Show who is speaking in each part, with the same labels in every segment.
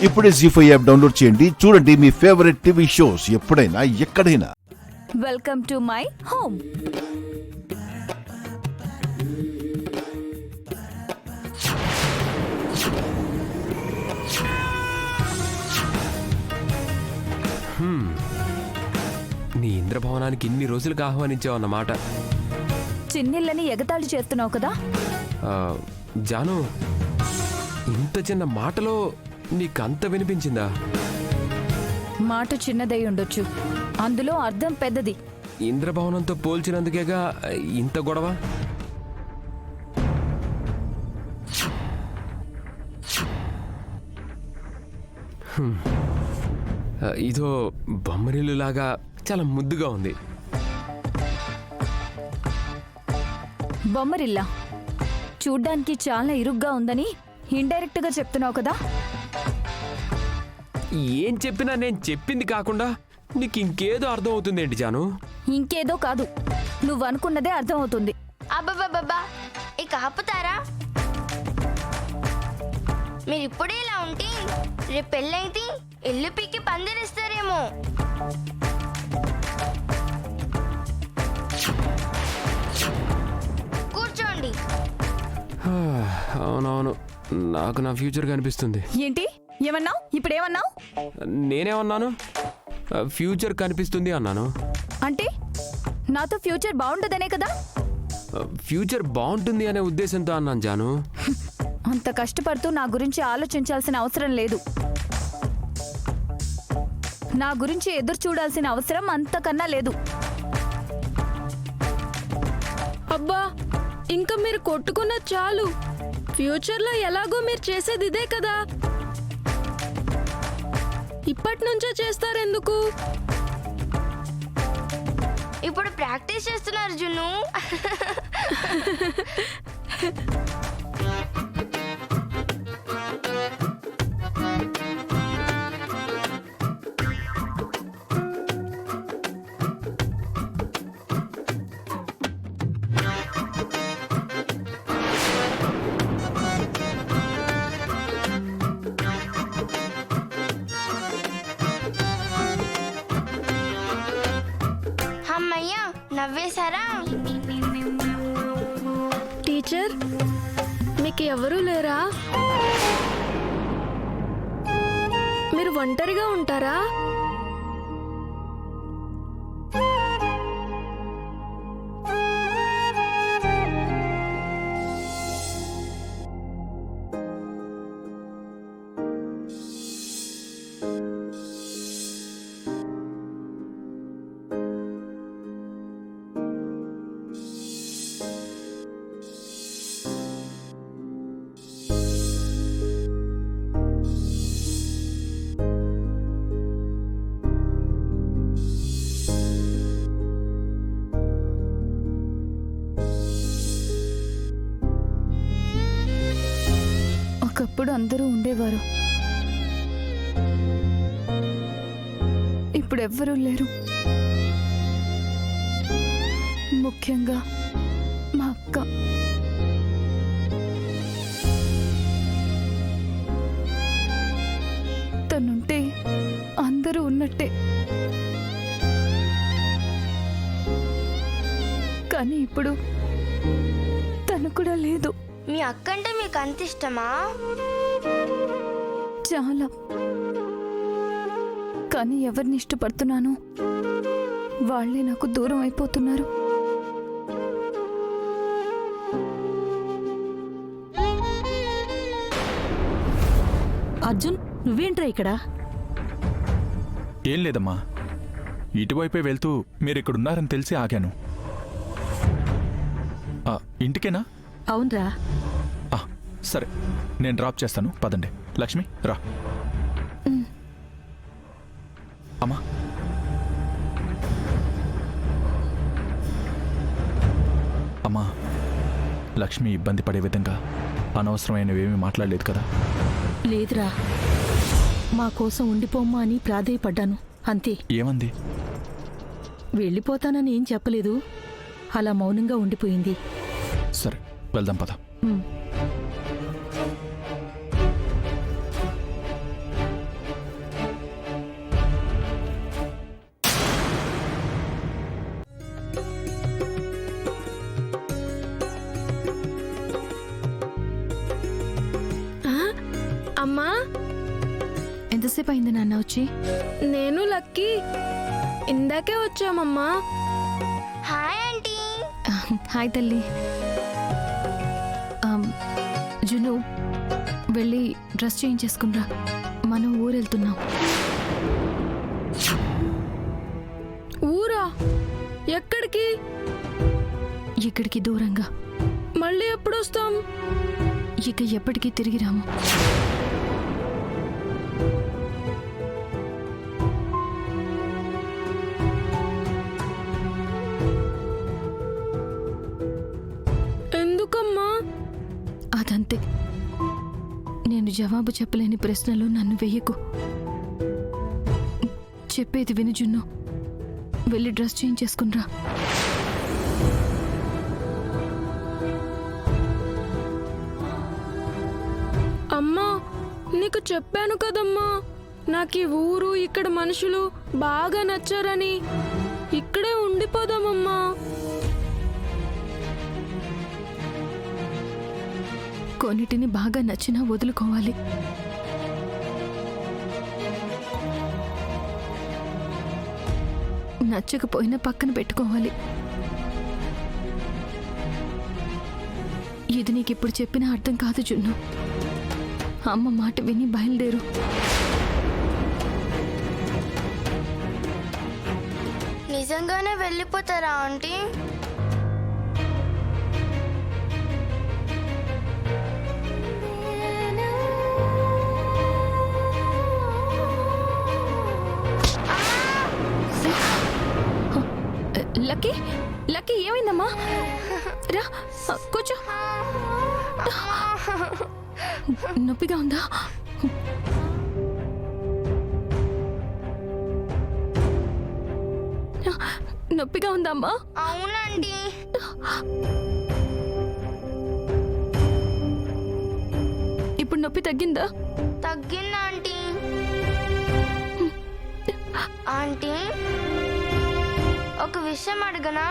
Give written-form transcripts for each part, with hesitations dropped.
Speaker 1: ఇప్పుడే జీ5 app download చేయండి. చూడండి మీ ఫేవరెట్ టీవీ షోస్ ఎప్పుడైనా ఎక్కడైనా.
Speaker 2: Welcome to my home.
Speaker 3: నీ ఇంద్రభవనానికి ఇన్ని రోజులుగా ఆహ్వానించావు అన్నమాట.
Speaker 2: చిన్నిళ్ళని ఎగతాళి చేస్తున్నావు కదా.
Speaker 3: జాను, ఇంత చిన్న మాటలో నీకంత వినిపించిందా?
Speaker 2: మాట చిన్నదై ఉండొచ్చు, అందులో అర్థం పెద్దది.
Speaker 3: ఇంద్రభవనంతో పోల్చినందుకేగా ఇంత గొడవ. ఇదో బొమ్మరిల్లులాగా చాలా ముద్దుగా ఉంది.
Speaker 2: బొమ్మరిల్లా చూడ్డానికి చాలా ఇరుగ్గా ఉందని ఇండైరెక్ట్ గా చెప్తున్నావు కదా.
Speaker 3: ఏం చెప్పినా నేను చెప్పింది కాకుండా నీకు ఇంకేదో అర్థం అవుతుంది ఏంటి జాను?
Speaker 2: ఇంకేదో కాదు, నువ్వు అనుకున్నదే అర్థం అవుతుంది.
Speaker 4: అబ్బబ్బబ్బా, ఇక ఆపుతారా? మీరు ఇప్పుడే ఇలా ఉంటే రేపు పెళ్ళైతే ఇల్లు పీకి పందిరిస్తారేమో. కూర్చోండి.
Speaker 3: అవునవును, నాకు నా ఫ్యూచర్ కనిపిస్తుంది.
Speaker 2: ఏంటి ఏమన్నావు? ఇప్పుడేమన్నావు?
Speaker 3: నేనేమన్నాను? ఫ్యూచర్ కనిపిస్తుంది అన్నాను.
Speaker 2: అంటే నాతో ఫ్యూచర్ బాగుంటుందనే కదా.
Speaker 3: ఫ్యూచర్ బాగుంటుంది అనే ఉద్దేశంతో అన్నాను జాను.
Speaker 2: అంత కష్టపడుతూ నా గురించి ఆలోచించాల్సిన అవసరం లేదు. నా గురించి ఎదురు చూడాల్సిన అవసరం అంతకన్నా లేదు.
Speaker 5: అబ్బా, ఇంకా మీరు కొట్టుకున్న చాలు. ఫ్యూచర్లో ఎలాగో మీరు చేసేది ఇదే కదా, ఇప్పటి నుంచే చేస్తారెందుకు?
Speaker 4: ఇప్పుడు ప్రాక్టీస్ చేస్తున్నారు జున్ను. అమ్మయ్యా, నవ్వేశారా?
Speaker 5: టీచర్, మీకు ఎవరూ లేరా? మీరు ఒంటరిగా ఉంటారా?
Speaker 2: ఒకప్పుడు అందరూ ఉండేవారు, ఇప్పుడు ఎవ్వరూ లేరు. ముఖ్యంగా మా అక్క. తనుంటే అందరూ ఉన్నట్టే, కానీ ఇప్పుడు తను కూడా లేదు.
Speaker 4: మీ అక్కంటే మీకు అంత ఇష్టమా?
Speaker 2: చాలా. కానీ ఎవరిని ఇష్టపడుతున్నానో వాళ్ళే నాకు దూరం అయిపోతున్నారు.
Speaker 6: అర్జున్, నువ్వేంట్రా ఇక్కడ?
Speaker 7: ఏం లేదమ్మా, ఇటువైపే వెళ్తూ మీరిక్కడున్నారని తెలిసి ఆగాను. ఇంటికేనా?
Speaker 6: అవునరా.
Speaker 7: సరే, నేను డ్రాప్ చేస్తాను, పదండి. లక్ష్మి రా. అమ్మా, అమ్మా, లక్ష్మి ఇబ్బంది పడే విధంగా అనవసరమైనవేమీ మాట్లాడలేదు కదా?
Speaker 6: లేదురా, మా కోసం ఉండిపోమ్మా అని ప్రాధేయపడ్డాను, అంతే.
Speaker 7: ఏమంది?
Speaker 6: వెళ్ళిపోతానని ఏం చెప్పలేదు, అలా మౌనంగా ఉండిపోయింది.
Speaker 7: సరే, వెళ్దాం పద.
Speaker 2: ఎంతసేపు అయింది నాన్న వచ్చి?
Speaker 5: నేను లక్కీ ఇందాకే వచ్చామమ్మా.
Speaker 4: Hi aunty.
Speaker 2: హాయ్ తల్లి. జును వెళ్ళి డ్రెస్ చేంజ్ చేసుకునిరా, మనం ఊరెళ్తున్నాం.
Speaker 5: ఊరా? ఎక్కడికి?
Speaker 2: ఇక్కడికి దూరంగా.
Speaker 5: మళ్ళీ ఎప్పుడు వస్తాం?
Speaker 2: ఇక ఎప్పటికీ తిరిగి రాము.
Speaker 5: ఎందుకమ్మా?
Speaker 2: అదంతే. నేను జవాబు చెప్పలేని ప్రశ్నలు నన్ను వెయ్యకు. చెప్పేది విను జున్ను, వెళ్ళి డ్రెస్ చేంజ్ చేసుకునిరా.
Speaker 5: అమ్మా నీకు చెప్పాను కదమ్మా, నాకు ఈ ఊరు ఇక్కడ మనుషులు బాగా నచ్చారని. ఇక్కడే ఉండిపోదామమ్మా.
Speaker 2: కొన్నిటిని బాగా నచ్చినా వదులుకోవాలి. నచ్చకపోయినా పక్కన పెట్టుకోవాలి. ఇది నీకిప్పుడు చెప్పిన అర్థం కాదు జున్ను. అమ్మ మాట విని బయలుదేరు.
Speaker 4: నిజంగానే వెళ్ళిపోతారా ఆంటీ?
Speaker 2: లక్కీ, లక్కీ ఏమైందమ్మా? రా కూర్చో. నొప్పిగా ఉందా? నొప్పిగా ఉందమ్మా?
Speaker 4: అవునండి.
Speaker 2: ఇప్పుడు నొప్పి తగ్గిందా?
Speaker 4: తగ్గింది ఆంటీ. ఆంటీ ఒక విషయం అడగనా?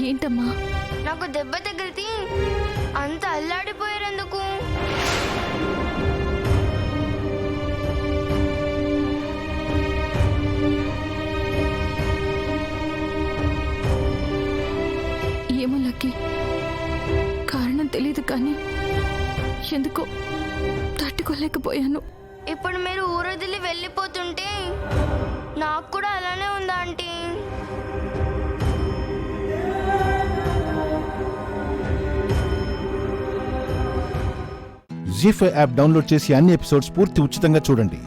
Speaker 2: ఏంటమ్మా?
Speaker 4: నాకు దెబ్బ తగిలితే అంత అల్లాడిపోయారెందుకు?
Speaker 2: ఏమో లక్కీ, కారణం తెలియదు కానీ ఎందుకో తట్టుకోలేకపోయాను.
Speaker 4: ఇప్పుడు మీరు ఊరొదిలి వెళ్ళిపోతుంటే నాకు కూడా అలానే ఉందా ఆంటీ?
Speaker 1: జీ5 యాప్ డౌన్లోడ్ చేసి అన్ని ఎపిసోడ్స్ పూర్తి ఉచితంగా చూడండి.